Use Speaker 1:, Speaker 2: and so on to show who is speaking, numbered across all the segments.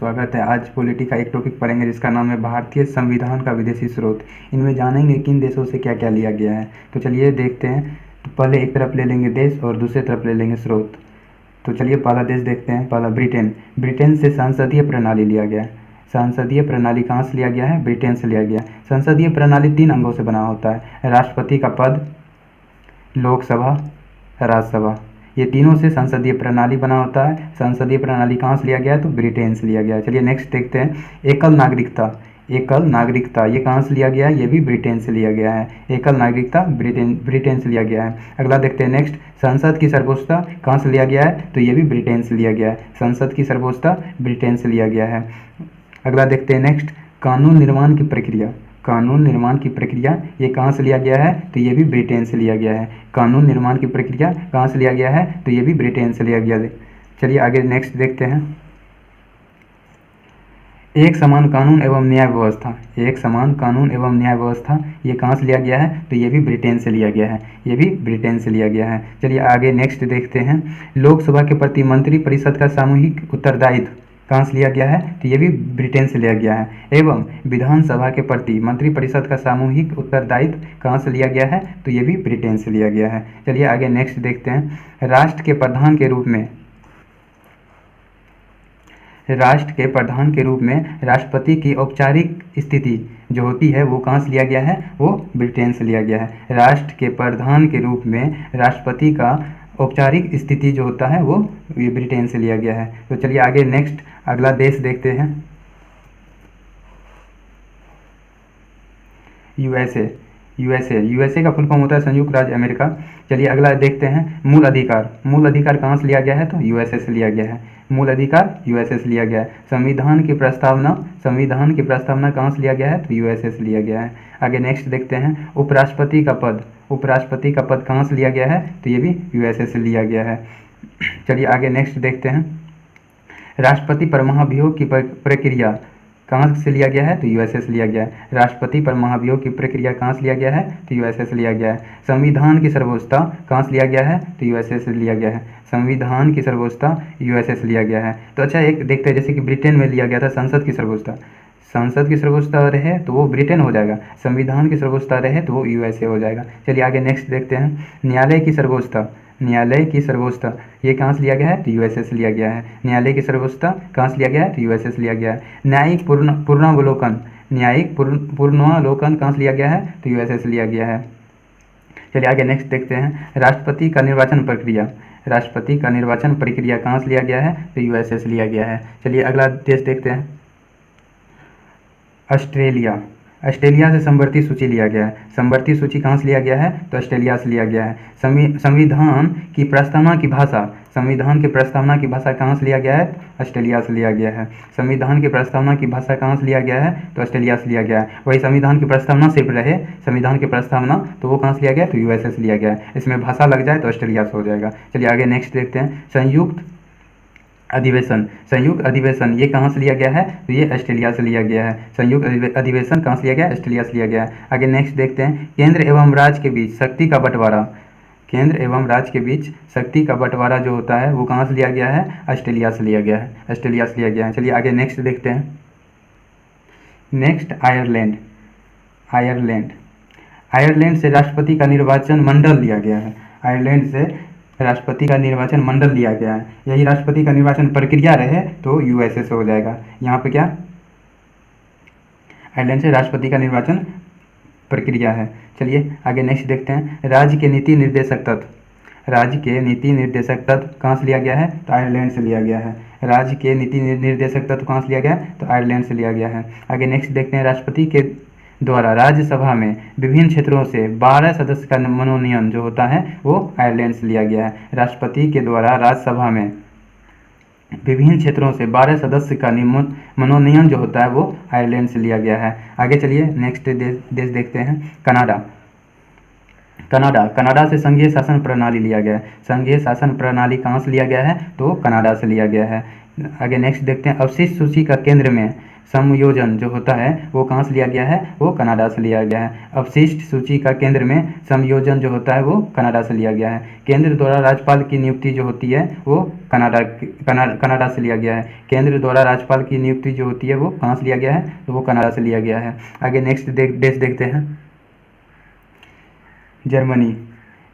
Speaker 1: स्वागत है। आज पॉलिटी का एक टॉपिक पढ़ेंगे जिसका नाम है भारतीय संविधान का विदेशी स्रोत। इनमें जानेंगे किन देशों से क्या क्या लिया गया है। तो चलिए देखते हैं। तो पहले एक तरफ ले लेंगे देश और दूसरे तरफ ले लेंगे स्रोत। तो चलिए पहला देश देखते हैं। पहला ब्रिटेन। ब्रिटेन से संसदीय प्रणाली लिया गया है। संसदीय प्रणाली कहाँ से लिया गया है? ब्रिटेन से लिया गया। संसदीय प्रणाली 3 अंगों से बना होता है: राष्ट्रपति का पद, लोकसभा, राज्यसभा। ये तीनों से संसदीय प्रणाली बना होता है। संसदीय प्रणाली कहाँ से लिया गया है? तो ब्रिटेन से लिया गया है। चलिए नेक्स्ट देखते हैं। एकल नागरिकता। एकल नागरिकता ये कहाँ से लिया गया है? ये भी ब्रिटेन से लिया गया है। एकल नागरिकता ब्रिटेन से लिया गया है। अगला देखते हैं नेक्स्ट। संसद की सर्वोच्चता कहाँ से लिया गया है? तो ये भी ब्रिटेन से लिया गया है। संसद की सर्वोच्चता ब्रिटेन से लिया गया है। अगला देखते हैं नेक्स्ट। कानून निर्माण की प्रक्रिया। कानून निर्माण की प्रक्रिया ये कहाँ से लिया गया है? तो ये भी ब्रिटेन से लिया गया है। कानून निर्माण की प्रक्रिया कहाँ से लिया गया है? तो ये भी ब्रिटेन से लिया गया है। चलिए आगे नेक्स्ट देखते हैं। एक समान कानून एवं न्याय व्यवस्था। एक समान कानून एवं न्याय व्यवस्था ये कहाँ से लिया गया है? तो ये भी ब्रिटेन से लिया गया है। ये भी ब्रिटेन से लिया गया है। चलिए आगे नेक्स्ट देखते हैं। लोकसभा के प्रति मंत्रिपरिषद का सामूहिक उत्तरदायित्व कहाँ से लिया गया है? तो ये भी ब्रिटेन से लिया गया है। एवं विधानसभा के प्रति मंत्रिपरिषद का सामूहिक उत्तरदायित्व कहाँ से लिया गया है? तो ये भी ब्रिटेन से लिया गया है। चलिए आगे नेक्स्ट देखते हैं। राष्ट्र के प्रधान के रूप में राष्ट्रपति की औपचारिक स्थिति जो होती है वो कहाँ से लिया गया है? वो ब्रिटेन से लिया गया है। राष्ट्र के प्रधान के रूप में राष्ट्रपति का औपचारिक स्थिति जो होता है वो ये ब्रिटेन से लिया गया है। तो चलिए आगे नेक्स्ट अगला देश देखते हैं। यूएसए का फुल फॉर्म होता है संयुक्त राज्य अमेरिका। चलिए अगला देखते हैं। मूल अधिकार। मूल अधिकार कहाँ से लिया गया है? तो यूएसए से लिया गया है। मूल अधिकार यूएसए से लिया गया है। संविधान की प्रस्तावना कहाँ से लिया गया है? तो यूएसए से लिया गया है। आगे नेक्स्ट देखते हैं। उपराष्ट्रपति का पद कहाँ से लिया गया है? तो ये भी यूएसए से लिया गया है। चलिए आगे नेक्स्ट देखते हैं। राष्ट्रपति पर महाभियोग की प्रक्रिया कहाँ से लिया गया है? तो यूएसए से लिया गया है। राष्ट्रपति पर महाभियोग की प्रक्रिया कहाँ से लिया गया है? तो यूएसए से लिया गया है। संविधान की सर्वोच्चता कहाँ से लिया गया है? तो यूएसए से लिया गया है। संविधान की सर्वोच्चता यूएसए से लिया गया है। तो अच्छा एक देखते हैं, जैसे कि ब्रिटेन में लिया गया था संसद की सर्वोच्चता। संसद की सर्वोच्चता रहे तो वो ब्रिटेन हो जाएगा। संविधान की सर्वोच्चता रहे तो वो यूएसए हो जाएगा। चलिए आगे नेक्स्ट देखते हैं। न्यायालय की सर्वोच्चता ये कहाँ से लिया गया है? तो यूएसए से लिया गया है। न्यायालय की सर्वोच्चता कहाँ से लिया गया है? तो यूएसए से लिया गया है। न्यायिक पूर्णावलोकन कहाँ से लिया गया है? तो यूएसए से लिया गया है। चलिए आगे नेक्स्ट देखते हैं। राष्ट्रपति का निर्वाचन प्रक्रिया कहाँ से लिया गया है? तो यूएसए से लिया गया है। चलिए अगला देश देखते हैं। ऑस्ट्रेलिया से समवर्ती सूची लिया गया है। समवर्ती सूची कहाँ से लिया गया है? तो ऑस्ट्रेलिया से लिया गया है। संविधान की प्रस्तावना की भाषा कहाँ से लिया गया है? ऑस्ट्रेलिया से लिया गया है। संविधान की प्रस्तावना की भाषा कहाँ से लिया गया है? तो ऑस्ट्रेलिया से लिया गया है। वही संविधान की प्रस्तावना सिर्फ रहे, संविधान की प्रस्तावना तो वो कहाँ से लिया गया? तो यूएसए से लिया गया है। इसमें भाषा लग जाए तो ऑस्ट्रेलिया से हो जाएगा। चलिए आगे नेक्स्ट देखते हैं। संयुक्त अधिवेशन ये कहाँ से लिया गया है? तो ये ऑस्ट्रेलिया से लिया गया है। संयुक्त अधिवेशन कहाँ से लिया गया है? ऑस्ट्रेलिया से लिया गया है। आगे नेक्स्ट देखते हैं। केंद्र एवं राज्य के बीच शक्ति का बंटवारा जो होता है वो कहाँ से लिया गया है? ऑस्ट्रेलिया से लिया गया है। चलिए आगे नेक्स्ट देखते हैं। नेक्स्ट आयरलैंड से राष्ट्रपति का निर्वाचन मंडल लिया गया है। आयरलैंड से राष्ट्रपति का निर्वाचन मंडल लिया गया है। यही राष्ट्रपति का निर्वाचन प्रक्रिया रहे तो यूएसए से हो जाएगा। यहाँ पे क्या? आयरलैंड से राष्ट्रपति का निर्वाचन प्रक्रिया है। चलिए आगे नेक्स्ट देखते हैं। राज्य के नीति निर्देशक तत्व कहाँ से लिया गया है? तो आयरलैंड से लिया गया है। राज्य के नीति निर्देशक तत्व कहाँ से लिया गया है? तो आयरलैंड से लिया गया है। आगे नेक्स्ट देखते हैं। राष्ट्रपति के द्वारा राज्यसभा में विभिन्न क्षेत्रों से 12 सदस्य का मनोनयन जो होता है वो आयरलैंड से लिया गया है। राष्ट्रपति के द्वारा राज्यसभा में विभिन्न क्षेत्रों से 12 सदस्य का मनोनयन जो होता है वो आयरलैंड से लिया गया है। आगे चलिए नेक्स्ट देश देखते हैं। कनाडा से संघीय शासन प्रणाली लिया गया है। संघीय शासन प्रणाली कहाँ से लिया गया है? तो कनाडा से लिया गया है। आगे नेक्स्ट देखते हैं। अवशिष्ट सूची का केंद्र में समायोजन जो होता है वो कहाँ से लिया गया है, वो कनाडा से लिया गया है। अवशिष्ट सूची का केंद्र में समायोजन जो होता है वो कनाडा से लिया गया है। केंद्र द्वारा राज्यपाल की नियुक्ति जो होती है वो कनाडा से लिया गया है। केंद्र द्वारा राज्यपाल की नियुक्ति जो होती है वो कहाँ से लिया गया है, तो वो कनाडा से लिया गया है। आगे नेक्स्ट देश देखते हैं, जर्मनी।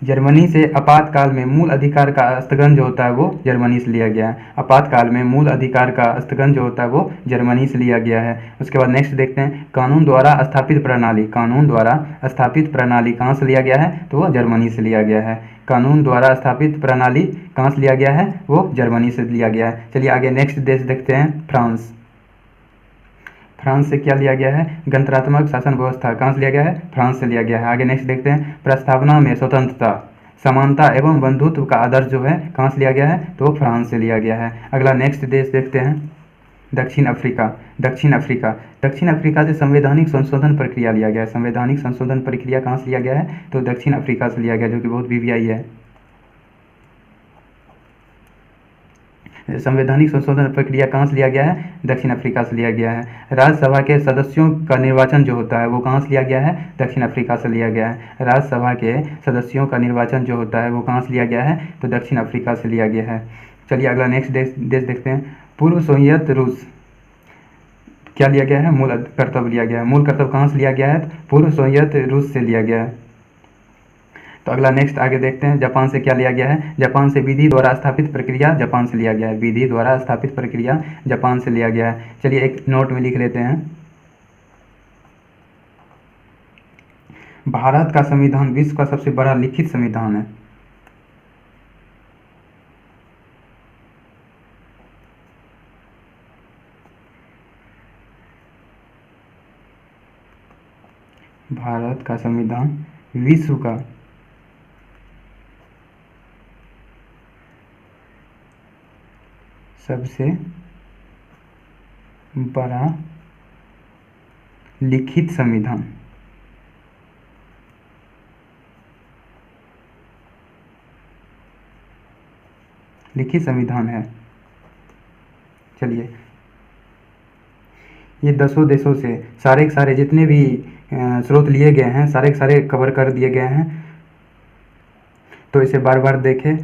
Speaker 1: जर्मनी से आपातकाल में मूल अधिकार का स्थगन जो होता है वो जर्मनी से लिया गया है। आपातकाल में मूल अधिकार का स्थगन जो होता है वो जर्मनी से लिया गया है। उसके बाद नेक्स्ट देखते हैं, कानून द्वारा स्थापित प्रणाली। कानून द्वारा स्थापित प्रणाली कहाँ से लिया गया है, तो वो जर्मनी से लिया गया है। कानून द्वारा स्थापित प्रणाली कहाँ से लिया गया है, वो जर्मनी से लिया गया है। चलिए आगे नेक्स्ट देश देखते हैं, फ्रांस। फ्रांस से क्या लिया गया है, गणतंत्रात्मक शासन व्यवस्था कहाँ से लिया गया है, फ्रांस से लिया गया है। आगे नेक्स्ट देखते हैं, प्रस्तावना में स्वतंत्रता, समानता एवं बंधुत्व का आदर्श जो है कहाँ से लिया गया है, तो वो फ्रांस से लिया गया है। अगला नेक्स्ट देश देखते हैं, दक्षिण अफ्रीका। दक्षिण अफ्रीका। दक्षिण अफ्रीका से संवैधानिक संशोधन प्रक्रिया लिया गया है। संवैधानिक संशोधन प्रक्रिया कहाँ से लिया गया है, तो दक्षिण अफ्रीका से लिया गया, जो कि बहुत वीवीआई है। संवैधानिक संशोधन प्रक्रिया कहाँ से लिया गया है, दक्षिण अफ्रीका से लिया गया है। राज्यसभा के सदस्यों का निर्वाचन जो होता है वो कहाँ से लिया गया है, दक्षिण अफ्रीका से लिया गया है। राज्यसभा के सदस्यों का निर्वाचन जो होता है वो कहाँ से लिया गया है, तो दक्षिण अफ्रीका से लिया गया है। चलिए अगला नेक्स्ट देश देखते हैं, पूर्व सोवियत रूस। क्या लिया गया है, मूल कर्तव्य लिया गया है। मूल कर्तव्य कहाँ से लिया गया है, पूर्व सोवियत रूस से लिया गया है। तो अगला नेक्स्ट आगे देखते हैं, जापान से क्या लिया गया है। जापान से विधि द्वारा स्थापित प्रक्रिया जापान से लिया गया है। विधि द्वारा स्थापित प्रक्रिया जापान से लिया गया है। चलिए एक नोट में लिख लेते हैं, भारत का संविधान विश्व का सबसे बड़ा लिखित संविधान है। भारत का संविधान विश्व का सबसे बड़ा लिखित संविधान। लिखित संविधान है। चलिए ये 10 देशों से सारे के सारे जितने भी स्रोत लिए गए हैं सारे के सारे कवर कर दिए गए हैं। तो इसे बार बार देखें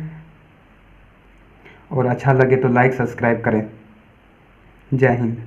Speaker 1: और अच्छा लगे तो लाइक सब्सक्राइब करें। जय हिंद।